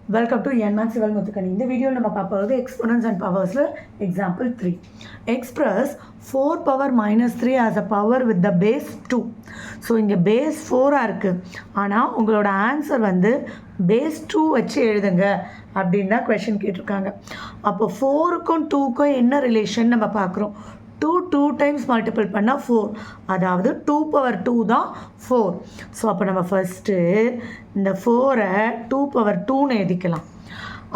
Welcome to NMAX Civil Muthukani. In the video, we will see exponents and powers. Example 3. Express 4 power minus 3 as a power with the base 2. So, in the base 4 இருக்கு. ஆனா உங்களோட answer வந்து base 2 வச்சு எழுதுங்க அப்படினா question கேட்டிருக்காங்க. அப்போ 4க்கும் 2க்கும் என்ன ரிலேஷன் நம்ம பார்க்குறோம். 2 times multiple பண்ணா 4. அதாவது 2 power 2 தான் 4. ஸோ அப்போ நம்ம ஃபஸ்ட்டு இந்த 4ஐ 2 power 2ன்னு எழுதிக்கலாம்.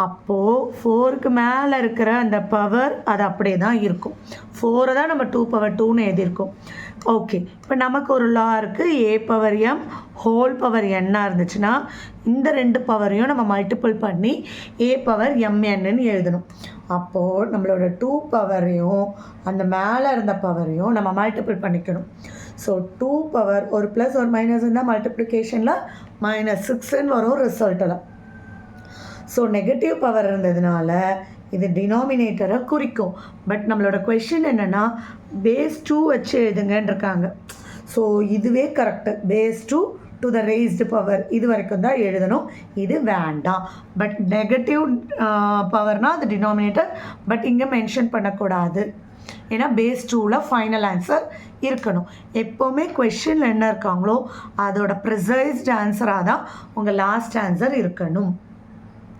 அப்போது 4க்கு மேலே இருக்கிற அந்த பவர் அது அப்படியே தான் இருக்கும். 4 தான் நம்ம 2 power 2ன்னு எழுதியிருக்கோம். ஓகே, இப்போ நமக்கு ஒரு லா இருக்குது. a power m whole power என்னாக இருந்துச்சுன்னா இந்த ரெண்டு பவரையும் நம்ம மல்டிபிள் பண்ணி a power mnன்னு எழுதணும். அப்போது நம்மளோட 2 பவரையும் அந்த மேலே இருந்த பவரையும் நம்ம மல்டிபிள் பண்ணிக்கணும். ஸோ 2 பவர் ஒரு ப்ளஸ் ஒரு மைனஸ் இருந்தால் மல்டிப்ளிகேஷனில் -6ன்னு வரும் ரிசல்ட்டில். ஸோ நெகட்டிவ் பவர் இருந்ததுனால இது டினாமினேட்டரை குறிக்கும். பட் நம்மளோட கொஷின் என்னென்னா பேஸ் 2 வச்சு எழுதுங்கன்னு இருக்காங்க. ஸோ இதுவே correct. Base 2 to the raised power இது வரைக்கும் தான் எழுதணும். இது வேண்டாம். பட் நெகட்டிவ் பவர்னால் அது டினாமினேட்டர். பட் இங்கே மென்ஷன் பண்ணக்கூடாது. ஏன்னா பேஸ் 2ல் ஃபைனல் ஆன்சர் இருக்கணும். எப்போவுமே கொஷினில் என்ன இருக்காங்களோ அதோட ப்ரிசைஸ்டு ஆன்சராக தான் உங்கள் லாஸ்ட் ஆன்சர் இருக்கணும்.